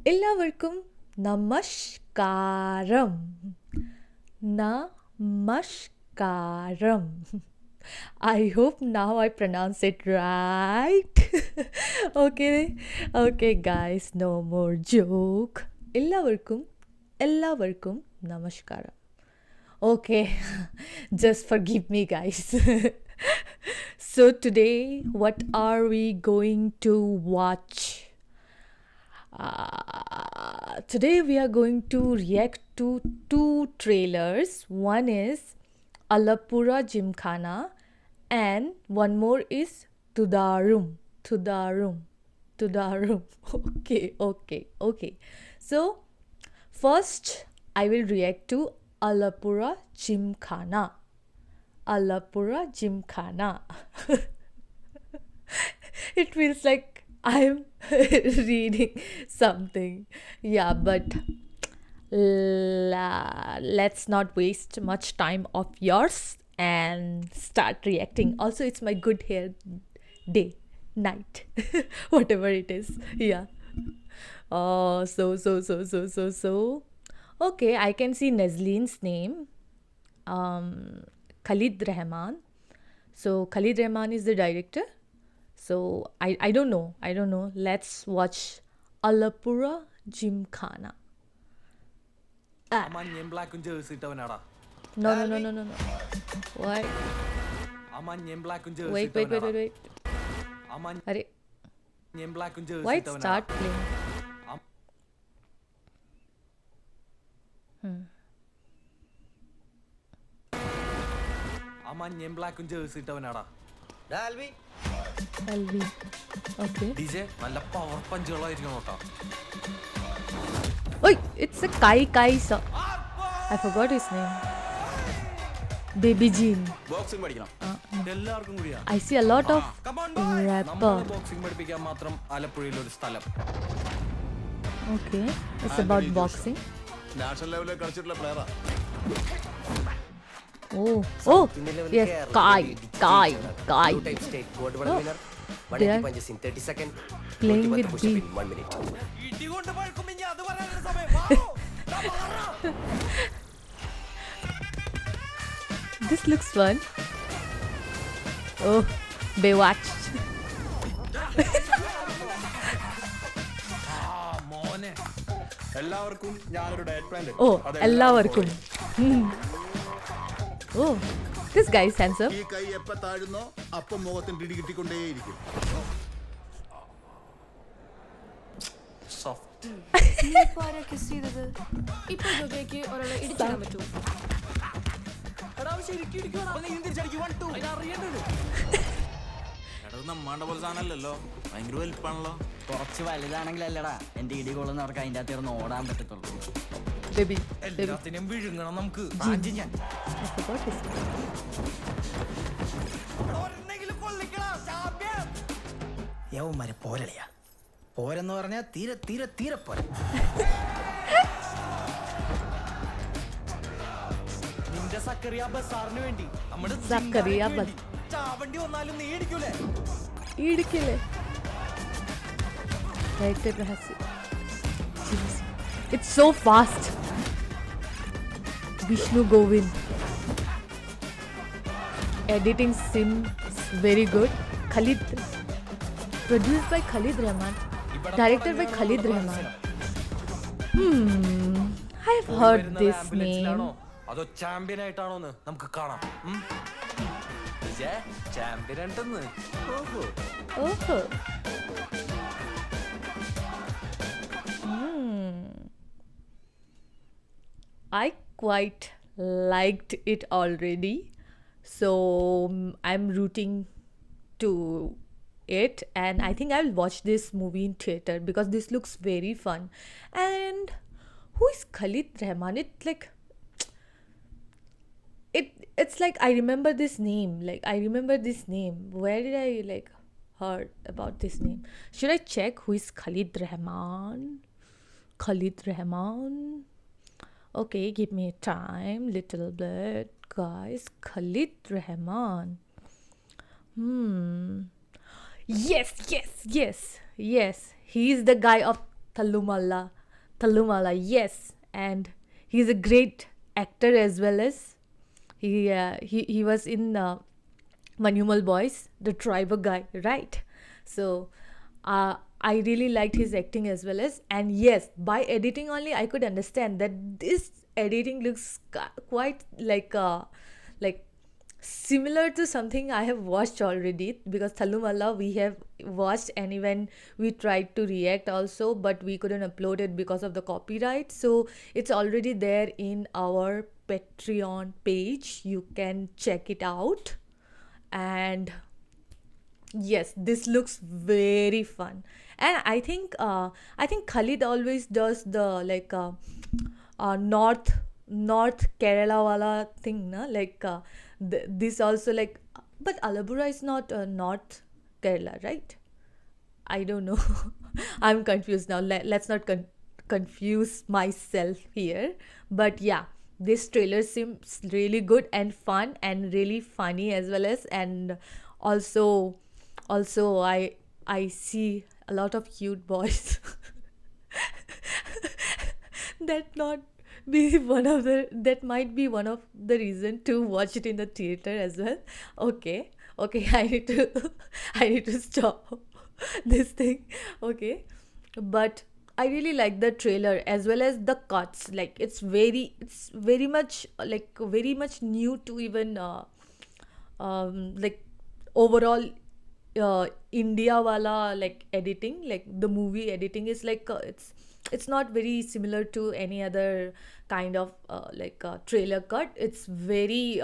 എല്ലാവർക്കും നമസ്കാരം. Namaskaram. I hope now I pronounce it right. Okay, guys, no more joke. എല്ലാവർക്കും നമസ്കാരം. Okay, just forgive me, guys. So today, what are we going to watch? Today we are going to react to two trailers. One is Alapura Gymkhana and one more is Tudarum. Okay. So first I will react to Alapura Gymkhana. It feels like I'm reading something. Yeah, but let's not waste much time of yours and start reacting. Also, it's my good hair day, night, whatever it is. Yeah. Oh, so. Okay, I can see Nazleen's name. Khalid Rahman. So Khalid Rahman is the director. So I don't know. Let's watch Alapura Gymkhana. അമ്മ ഞാൻ ബ്ലാക്കും jersey ഇട്ടവനാടാ. No. Why? അമ്മ ഞാൻ ബ്ലാക്കും jersey Wait. അമ്മ Arey, ഞാൻ ബ്ലാക്കും jersey why it ഇട്ടവനാടാ. start playing? അമ്മ ഞാൻ ബ്ലാക്കും ജേഴ്സി ഇട്ടവനാടാ. LV. Okay. ഡിജെ നല്ല പവർ പഞ്ചുകളായിരിക്കും കേട്ടോ. Oi, it's a Kai sir. I forgot his name. Baby Jean. Boxing പഠിക്കണം. എല്ലാവർക്കും കൂടിയാ. I see a lot of rapper. Boxing പഠിപ്പിക്കാൻ മാത്രം ആലപ്പുഴയിൽ ഒരു സ്ഥലം. Okay, it's about boxing. National ലെവലിൽ കളിച്ചിട്ടുള്ള പ്ലെയറാ. Oh, yes, Kai. Two-time state gold medal winner. They 180 are punches in 30 seconds. playing 21 with push-up beat. in 1 minute. ഇടികൊണ്ട് പഴക്കും ഇനി അത് പറയാനുള്ള സമയം. This looks fun. Oh, Baywatch. മോനെ എല്ലാവർക്കും ഞാനൊരു ഡയറ്റ് പ്ലാൻ Oh, എല്ലാവർക്കും. Oh, this guy is handsome. ഈ കൈ എപ്പ താഴുന്നോ അപ്പം മുഖത്തിന് ഇടി കിട്ടിക്കൊണ്ടേയിരിക്കും. സോഫ്റ്റ്. ഇപ്പൊ ആരാ kiss ചെയ്തത്? ഇപ്പൊ ജോബിക്ക് ഒരാളെ ഇടിച്ചിടാൻ പറ്റുമോ? എടാ ശരിക്കും ഇടിക്കുവാടാ. നീ തിരിച്ചടിക്ക് 1 2 അറിയണ്ടത്. എടാ നമ്മാണ്ട പോലെ സാധനമല്ലല്ലോ, ഭയങ്കര വലിപ്പാണല്ലോ. കുറച്ച് വലുതാണെങ്കിലല്ലടാ എന്റെ ഇടി കൊള്ളുന്നവർക്ക് അതിന്റെ അകത്ത് ഇറന്ന് ഓടാൻ പറ്റത്തുള്ളൂ. Baby. എല്ലാത്തിനും വിഴുങ്ങണം നമുക്ക്. I forgot his name. ഒരെണ്ണെങ്കിലും കൊള്ളിക്കടാ ചാമ്പ്യൻ. യവന്മാരെ പോരളിയാ പോരെന്ന് പറഞ്ഞാൽ തീരെ പോരെ. നിന്റെ സക്കറിയ ബസാറിന് വേണ്ടി നമ്മുടെ സക്കറിയ ചാവണ്ടി വന്നാലും നീ ഇടിക്കൂലേ? ഇടിക്കില്ലേ? Director Rahasi. It's so fast. Vishnu Govind. Editing seems very good. Khalid. Produced by Khalid Rahman. Directed by Khalid Rahman. I've heard this name. അതോ ചാമ്പ്യൻ ആയിട്ടാണോന്ന് നമുക്ക് കാണാം. ചാമ്പ്യൻ ഉണ്ടെന്ന്. Oh. I quite liked it already, so I'm rooting to it, and I think I'll watch this movie in theater because this looks very fun. And who is Khalid Rahman? It's like I remember this name. Where did I heard about this name? Should I check who is Khalid Rahman? Okay, give me time, little bit, guys. Khalid Rahman. Yes. He's the guy of Tallumalla. Tallumala, yes, and he's a great actor as well as he was in Manumal Boys, the driver guy, right? So I really liked his acting as well as, and yes, by editing only I could understand that this editing looks quite like similar to something I have watched already, because Thalumala we have watched, and even we tried to react also, but we couldn't upload it because of the copyright. So it's already there in our Patreon page. You can check it out. And yes, this looks very fun. And I think Khalid always does the north Kerala wala thing, na, this also, like, but Alabura is not North Kerala, right? I don't know. I'm confused now. Let's not confuse myself here. But yeah, this trailer seems really good and fun and really funny as well as, and also I see a lot of cute boys. that not be one of the that might be one of the reason to watch it in the theater as well. Okay, I need to stop this thing. Okay, but I really like the trailer as well as the cuts. Like, it's very much new to even like overall India wala, like, editing, like the movie editing is like it's not very similar to any other kind of trailer cut. It's very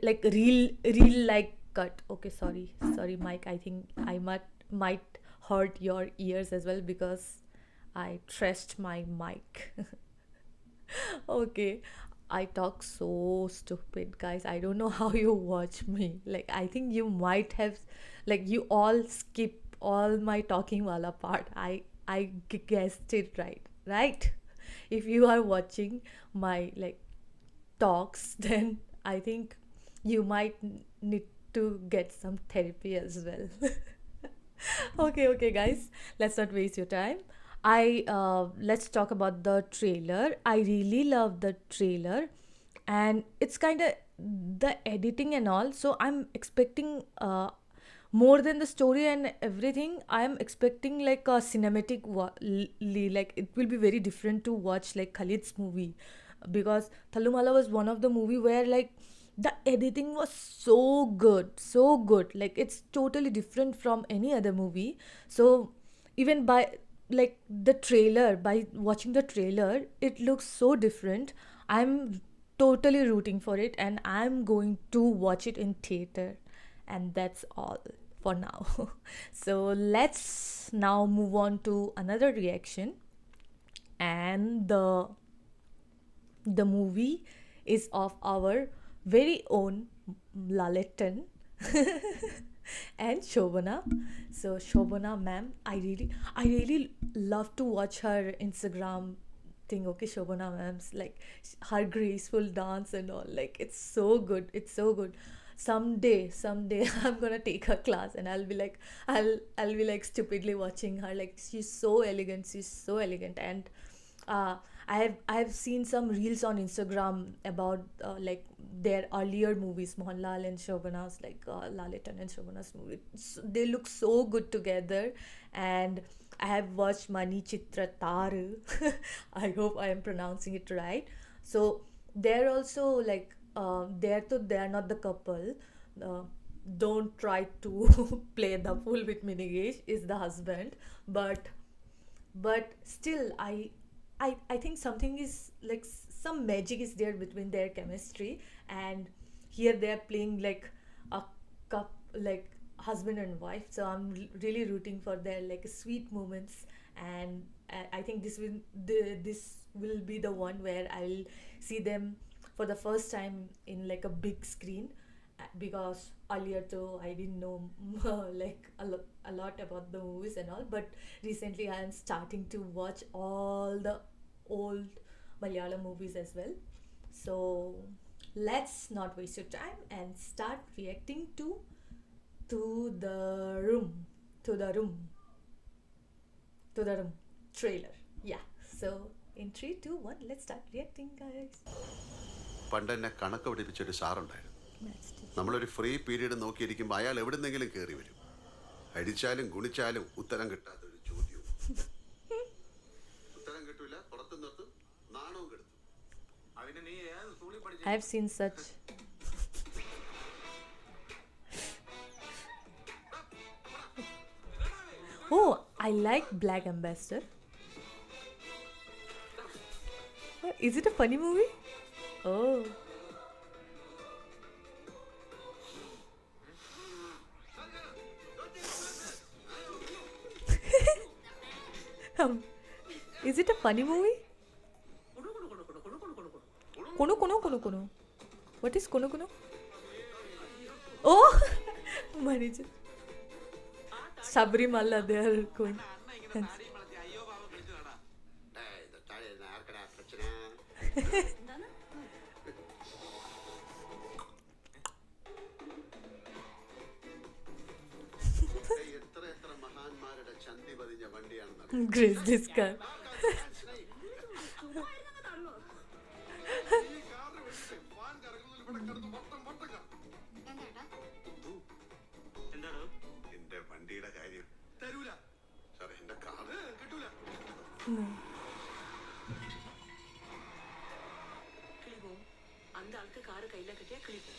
like real like cut. Okay, sorry Mike, I think I might hurt your ears as well because I trashed my mic. Okay, I talk so stupid, guys. I don't know how you watch me. Like, I think you might have, like, you all skip all my talking wala part. I guessed it right, right? If you are watching my like talks, then I think you might need to get some therapy as well. Okay, guys, let's not waste your time. I Let's talk about the trailer. I really love the trailer, and it's kind of the editing and all. So I'm expecting more than the story and everything. I'm expecting like a cinematic like it will be very different to watch like Khalid's movie, because Thalumala was one of the movie where like the editing was so good, like it's totally different from any other movie. So even by like the trailer, by watching the trailer, it looks so different. I'm totally rooting for it, and I'm going to watch it in theater, and that's all for now. So let's now move on to another reaction, and the movie is of our very own Laletan and Shobana. So Shobana ma'am, I really love to watch her Instagram thing. Okay, Shobana ma'am's like her graceful dance and all. Like, it's so good. It's so good. Someday, I'm gonna take her class, and I'll be like stupidly watching her. Like, she's so elegant. She's so elegant, and uh, I have seen some reels on Instagram about like their earlier movies, Mohanlal and Shobana's, like Lalitan and Shobana's movie. They look so good together, and I have watched Mani Chitra Taru. I hope I am pronouncing it right. So they're also like they're not the couple. Uh, don't try to play the fool with me. Nigesh is the husband, but still I think something is like some magic is there between their chemistry, and here they're playing like a cup, like husband and wife. So I'm really rooting for their like sweet moments, and I think this will be the one where I'll see them for the first time in like a big screen, because earlier though I didn't know like a lot about the movies and all, but recently I am starting to watch all the old Malayalam movies as well. So let's not waste your time and start reacting to the room, to the room. trailer. Yeah. So in 3, 2, 1, let's start reacting, guys. പണ്ട് എന്നെ കണക്ക് പഠിപ്പിച്ചൊരു സാറുണ്ടായിരുന്നു. That's it. നമ്മളൊരു free period നോക്കിയിരിക്കുമ്പോൾ അയാൾ എവിടുന്നെങ്കിലും കയറി വരും. അടിച്ചാലും ഗുണിച്ചാലും ഉത്തരം കിട്ടാത്തൊരു ചോദ്യവും. ഉത്തരം കിട്ടൂല, പുറത്തു നിർത്തും, നാണവും കെടുത്തും. അതിന് നീ ഏത് സ്കൂളിൽ പഠിച്ചു? I have seen such. Oh, I like Black Ambassador. Is it a funny movie? Oh. Is it a funny movie? Kono kono kono kono. What is kono kono? Oh, Manija. Sabrimala, they are going. Thanks. ഏയ്, ഇതൊക്കെ എന്നെ ആർക്കടാ പ്രശ്നം? ഏയ്, എത്ര മഹാന്മാരുടെ ചന്തി പതിഞ്ഞ വണ്ടിയാണെന്ന് Grace this car. എന്റെ വണ്ടിയുടെ കാര്യം തരൂല സാറേ, എന്റെ കാറ് കിട്ടൂല. அந்த ஆளுக்கு காரு கையில கட்டியா கிளிப்போம்.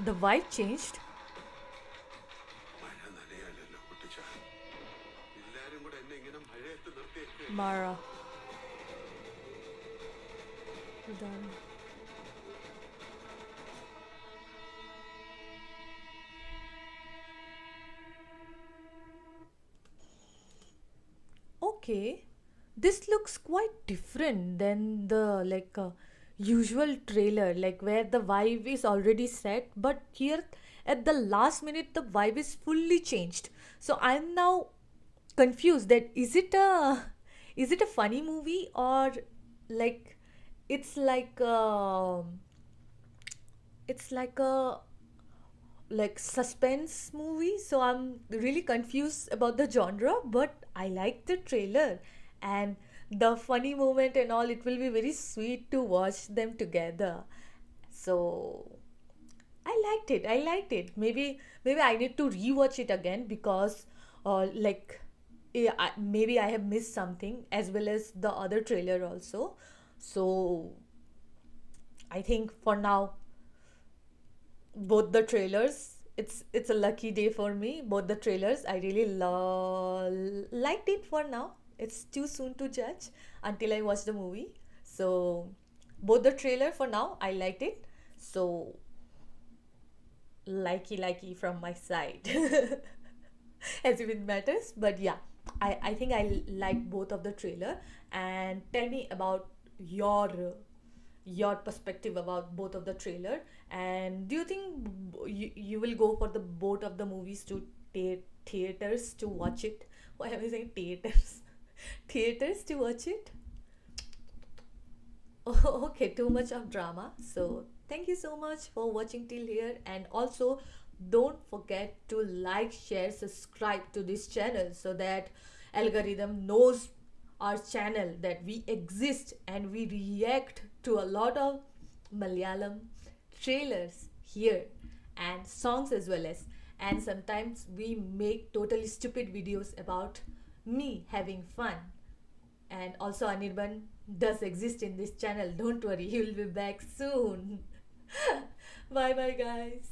The vibe changed. മഴ നനയാലല്ലോ കുട്ടിച്ച. എല്ലാരും കൂടെ എന്നെ ഇങ്ങനെ മഴയത്ത് നിർത്തിയേക്ക്. Mara. Done. Okay, this looks quite different than the usual trailer, like where the vibe is already set, but here at the last minute the vibe is fully changed. So I'm now confused that is it a funny movie, or like it's like it's like a suspense movie. So I'm really confused about the genre, but I like the trailer and the funny moment and all. It will be very sweet to watch them together. So I liked it. Maybe I need to rewatch it again because maybe I have missed something, as well as the other trailer also. So I think for now, both the trailers, it's a lucky day for me. Both the trailers, I really liked it. For now, it's too soon to judge until I watch the movie. So both the trailer, for now, I liked it. So likey from my side. As if it matters. But yeah, I think I like both of the trailer. And tell me about your perspective about both of the trailer. And do you think you will go for the both of the movies to theaters to watch it? Why am I saying theaters? Theaters to watch it? Oh, okay, too much of drama. So thank you so much for watching till here, and also don't forget to like, share, subscribe to this channel so that algorithm knows our channel, that we exist and we react to a lot of Malayalam trailers here and songs as well as, and sometimes we make totally stupid videos about me having fun. And also Anirban does exist in this channel. Don't worry, he will be back soon. Bye bye guys.